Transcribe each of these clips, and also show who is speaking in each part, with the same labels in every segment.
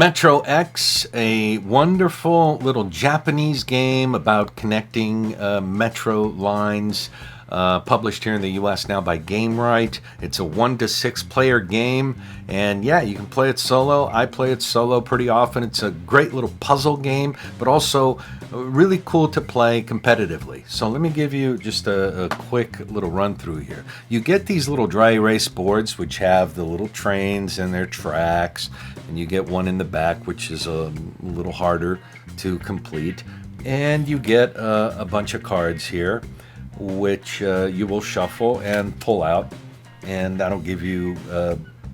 Speaker 1: MetroX, a wonderful little Japanese game about connecting metro lines, published here in the US now by Gamewright. It's a 1 to 6 player game, and yeah, you can play it solo. I play it solo pretty often. It's a great little puzzle game, but also really cool to play competitively. So let me give you just a quick little run through here. You get these little dry erase boards which have the little trains and their tracks, and you get one in the back which is a little harder to complete, and you get a bunch of cards here which you will shuffle and pull out, and that'll give you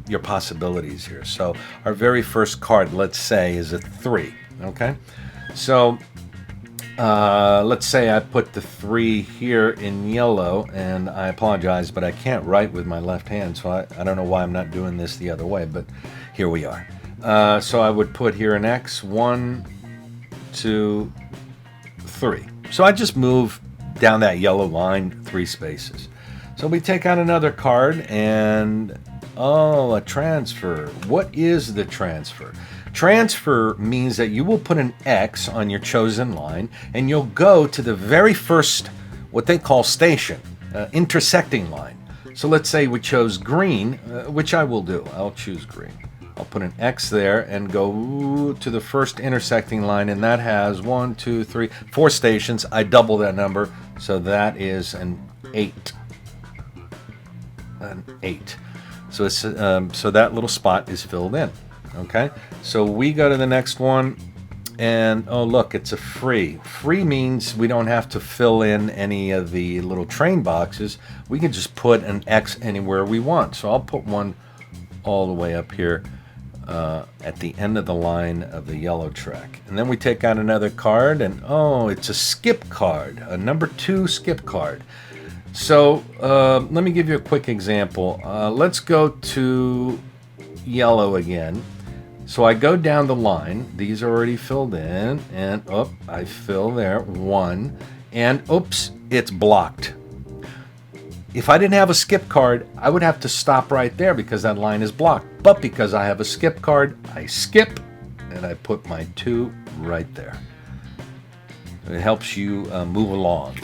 Speaker 1: your possibilities here. So our very first card, let's say, is a 3. Okay, so let's say I put the 3 here in yellow, and I apologize, but I can't write with my left hand, so I don't know why I'm not doing this the other way, but here we are. So I would put here an X, 1, 2, 3. So I just move down that yellow line 3 spaces. So we take out another card, and a transfer. What is the transfer? Transfer means that you will put an X on your chosen line, and you'll go to the very first, what they call station, intersecting line. So let's say we chose green, which I will do. I'll choose green. I'll put an X there and go to the first intersecting line, and that has 1, 2, 3, 4 stations. I double that number, so that is an 8. An 8. So it's so that little spot is filled in. Okay, so we go to the next one, and oh look, it's a free. Free means we don't have to fill in any of the little train boxes. We can just put an X anywhere we want. So I'll put one all the way up here at the end of the line of the yellow track. And then we take out another card, and it's a skip card, a number 2 skip card. So let me give you a quick example. Let's go to yellow again. So I go down the line. These are already filled in, and I fill there 1, and oops, it's blocked. If I didn't have a skip card, I would have to stop right there because that line is blocked. But because I have a skip card, I skip, and I put my 2 right there. It helps you move along.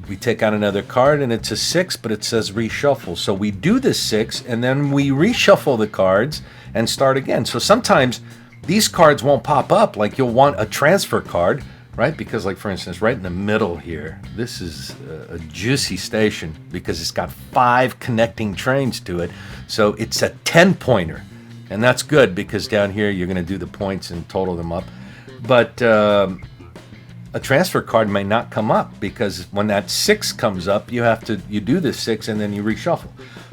Speaker 1: We take out another card, and it's a 6, but it says reshuffle. So we do the 6, and then we reshuffle the cards and start again. So sometimes these cards won't pop up. Like you'll want a transfer card, right? Because like for instance, right in the middle here, this is a juicy station because it's got 5 connecting trains to it. So it's a 10-pointer. And that's good because down here you're going to do the points and total them up. But a transfer card may not come up because when that 6 comes up, you do the 6 and then you reshuffle.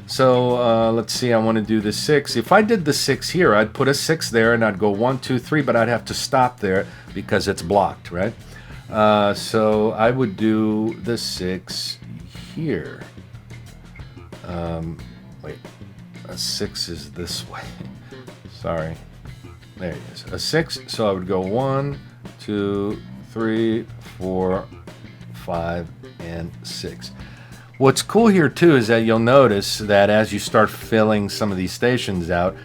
Speaker 1: So let's see, I want to do the 6. If I did the 6 here, I'd put a 6 there and I'd go 1, 2, 3, but I'd have to stop there because it's blocked, right? So I would do the 6 here. Wait, a 6 is this way. Sorry. There it is. A 6, so I would go 1, 2, 3, 4, 5, and 6. What's cool here too is that you'll notice that as you start filling some of these stations out,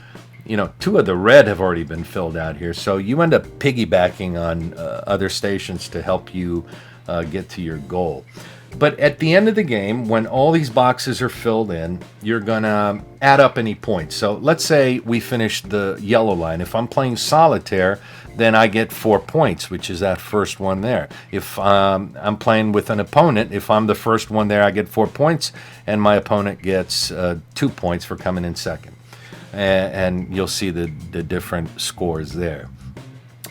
Speaker 1: 2 of the red have already been filled out here. So you end up piggybacking on other stations to help you get to your goal. But at the end of the game, when all these boxes are filled in, you're going to add up any points. So let's say we finished the yellow line. If I'm playing solitaire, then I get 4 points, which is that first one there. If I'm playing with an opponent, if I'm the first one there, I get 4 points, and my opponent gets 2 points for coming in second. And you'll see the different scores there.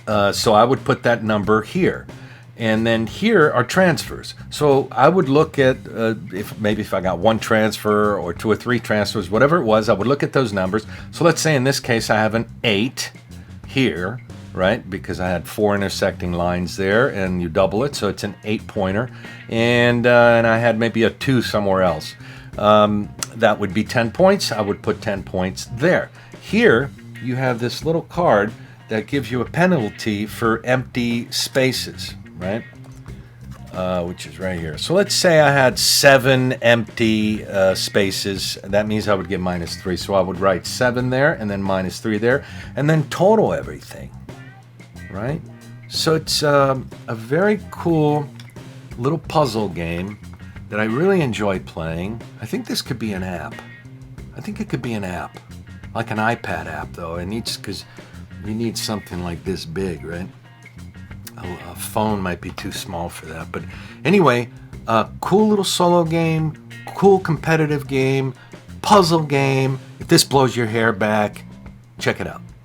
Speaker 1: So I would put that number here. And then here are transfers. So I would look at if I got 1 transfer or 2 or 3 transfers, whatever it was, I would look at those numbers. So let's say in this case I have an 8 here, right? Because I had 4 intersecting lines there, and you double it, so it's an 8-pointer. And I had maybe a 2 somewhere else. That would be 10 points. I would put 10 points there. Here you have this little card that gives you a penalty for empty spaces. Right? which is right here. So let's say I had 7 empty spaces. That means I would get -3. So I would write 7 there and then -3 there, and then total everything, right? So it's a very cool little puzzle game that I really enjoy playing. I think this could be an app. I think it could be an app, like an iPad app, though. It needs, because you need something like this big, right? A phone might be too small for that. But anyway, cool little solo game, cool competitive game, puzzle game. If this blows your hair back, check it out.